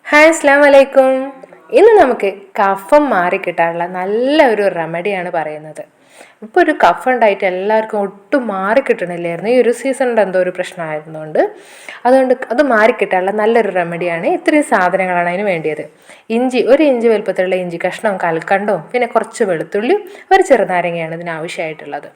Hi അസ്സലാമു അലൈക്കും. ഇന്ന് നമുക്ക് കഫം മാറിക്കിട്ടാനുള്ള നല്ല ഒരു റെമഡിയാണ് പറയുന്നത്. ഇപ്പോൾ ഒരു കഫം ഉണ്ടായിട്ട് എല്ലാവർക്കും ഒട്ടും മാറിക്കിട്ടണില്ലായിരുന്നു. ഈ ഒരു സീസണിൽ എന്തോ ഒരു പ്രശ്നമായിരുന്നുകൊണ്ട് അതുകൊണ്ട് അത് മാറിക്കിട്ടാനുള്ള നല്ലൊരു റെമഡിയാണ്. ഇത്രയും സാധനങ്ങളാണ് അതിന് വേണ്ടിയത്. ഒരു ഇഞ്ചി വലുപ്പത്തിലുള്ള ഇഞ്ചി കഷ്ണവും കൽക്കണ്ടവും പിന്നെ കുറച്ച് വെളുത്തുള്ളിയും ഒരു ചെറുനാരങ്ങയാണ് ഇതിനാവശ്യമായിട്ടുള്ളത്.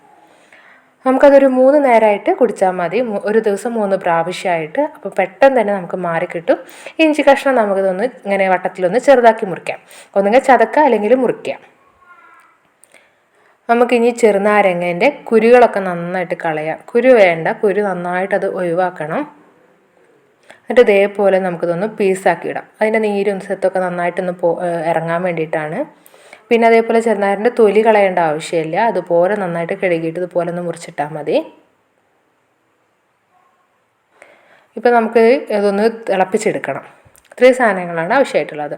നമുക്കതൊരു 3 നേരമായിട്ട് കുടിച്ചാൽ മതി. ഒരു ദിവസം 3 പ്രാവശ്യമായിട്ട്. അപ്പോൾ പെട്ടെന്ന് തന്നെ നമുക്ക് മാറിക്കിട്ടും. ഇഞ്ചി കഷ്ണം നമുക്കിതൊന്ന് ഇങ്ങനെ വട്ടത്തിലൊന്ന് ചെറുതാക്കി മുറിക്കാം. ഒന്നുകിൽ ചതക്കുക അല്ലെങ്കിൽ മുറിക്കാം. നമുക്കിനി ചെറുനാരങ്ങേൻ്റെ കുരുകളൊക്കെ നന്നായിട്ട് കളയാം. കുരു വേണ്ട, കുരു നന്നായിട്ടത് ഒഴിവാക്കണം. എന്നിട്ട് ഇതേപോലെ നമുക്കിതൊന്ന് പീസാക്കി ഇടാം. അതിൻ്റെ നീരും സെത്തൊക്കെ നന്നായിട്ടൊന്ന് ഇറങ്ങാൻ വേണ്ടിയിട്ടാണ്. പിന്നെ അതേപോലെ ചെറുനാരൻ്റെ തൊലി കളയേണ്ട ആവശ്യമില്ല. അതുപോലെ നന്നായിട്ട് കഴുകിയിട്ട് ഇതുപോലെ ഒന്ന് മുറിച്ചിട്ടാൽ മതി. ഇപ്പോൾ നമുക്ക് ഇതൊന്ന് തിളപ്പിച്ചെടുക്കണം. ഇത്രയും സാധനങ്ങളാണ് ആവശ്യമായിട്ടുള്ളത്.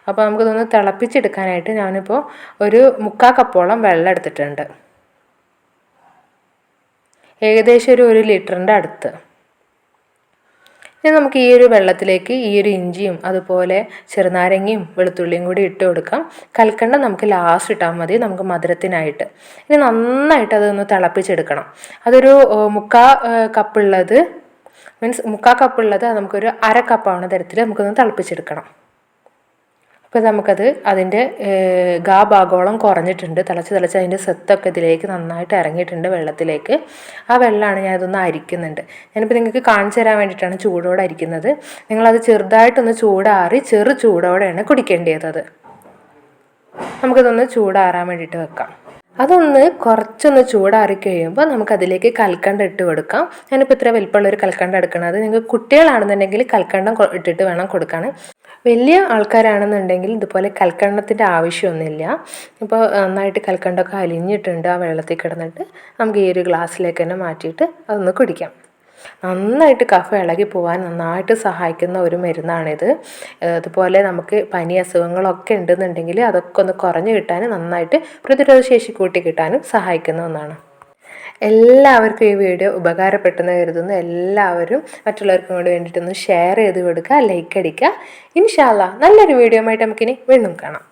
അപ്പോൾ നമുക്കിതൊന്ന് തിളപ്പിച്ചെടുക്കാനായിട്ട് ഞാനിപ്പോൾ ഒരു 3/4 കപ്പോളം വെള്ളം എടുത്തിട്ടുണ്ട്. ഏകദേശം ഒരു 1 ലിറ്ററിൻ്റെ അടുത്ത്. ഇനി നമുക്ക് ഈ ഒരു വെള്ളത്തിലേക്ക് ഈ ഒരു ഇഞ്ചിയും അതുപോലെ ചെറുനാരങ്ങയും വെളുത്തുള്ളിയും കൂടി ഇട്ട് കൊടുക്കാം. കൽക്കണ്ടം നമുക്ക് ലാസ്റ്റ് ഇട്ടാൽ മതി, നമുക്ക് മധുരത്തിനായിട്ട്. ഇനി നന്നായിട്ട് അതൊന്ന് തിളപ്പിച്ചെടുക്കണം. അതൊരു 3/4 കപ്പുള്ളത് മീൻസ് 3/4 കപ്പുള്ളത് നമുക്കൊരു 1/2 കപ്പാവുന്ന തരത്തിൽ നമുക്കൊന്ന് തിളപ്പിച്ചെടുക്കണം. അപ്പോൾ നമുക്കത് അതിൻ്റെ ഭാഗോളം കുറഞ്ഞിട്ടുണ്ട്. തിളച്ച് അതിൻ്റെ സെത്തൊക്കെ ഇതിലേക്ക് നന്നായിട്ട് ഇറങ്ങിയിട്ടുണ്ട് വെള്ളത്തിലേക്ക്. ആ വെള്ളമാണ് ഞാനിതൊന്ന് അരിക്കുന്നുണ്ട്. ഞാനിപ്പോൾ നിങ്ങൾക്ക് കാണിച്ചു തരാൻ വേണ്ടിയിട്ടാണ് ചൂടോടെ അരിക്കുന്നത്. നിങ്ങളത് ചെറുതായിട്ടൊന്ന് ചൂടാറി ചെറു ചൂടോടെയാണ് കുടിക്കേണ്ടത്. നമുക്കിതൊന്ന് ചൂടാറാൻ വേണ്ടിയിട്ട് വെക്കാം. അതൊന്ന് കുറച്ചൊന്ന് ചൂടാറി കഴിയുമ്പോൾ നമുക്കതിലേക്ക് കൽക്കണ്ടം ഇട്ട് കൊടുക്കാം. ഞാനിപ്പോൾ ഇത്ര വലിപ്പമുള്ളൊരു കൽക്കണ്ടം എടുക്കുന്നത്. നിങ്ങൾക്ക് കുട്ടികളാണെന്നുണ്ടെങ്കിൽ കൽക്കണ്ടം ഇട്ടിട്ട് വേണം കൊടുക്കാൻ. വലിയ ആൾക്കാരാണെന്നുണ്ടെങ്കിൽ ഇതുപോലെ കൽക്കണ്ടത്തിൻ്റെ ആവശ്യമൊന്നുമില്ല. ഇപ്പോൾ നന്നായിട്ട് കൽക്കണ്ടമൊക്കെ അലിഞ്ഞിട്ടുണ്ട് ആ വെള്ളത്തിൽ കിടന്നിട്ട് നമുക്ക് ഈ ഒരു ഗ്ലാസ്സിലേക്ക് തന്നെ മാറ്റിയിട്ട് അതൊന്ന് കുടിക്കാം. നന്നായിട്ട് കഫം ഇളകി പോകാൻ നന്നായിട്ട് സഹായിക്കുന്ന ഒരു മരുന്നാണിത്. അതുപോലെ നമുക്ക് പനി അസുഖങ്ങളൊക്കെ ഉണ്ടെന്നുണ്ടെങ്കിൽ അതൊക്കെ ഒന്ന് കുറഞ്ഞു കിട്ടാനും നന്നായിട്ട് പ്രതിരോധശേഷി കൂട്ടി കിട്ടാനും സഹായിക്കുന്ന ഒന്നാണ്. എല്ലാവർക്കും ഈ വീഡിയോ ഉപകാരപ്പെട്ടെന്ന് കരുതുന്നു. എല്ലാവരും മറ്റുള്ളവർക്കും കൂടി വേണ്ടിയിട്ടൊന്ന് ഷെയർ ചെയ്ത് കൊടുക്കുക, ലൈക്ക് അടിക്കുക. ഇൻഷാ അല്ലാഹ് നല്ലൊരു വീഡിയോ ആയിട്ട് നമുക്കിനി വീണ്ടും കാണാം.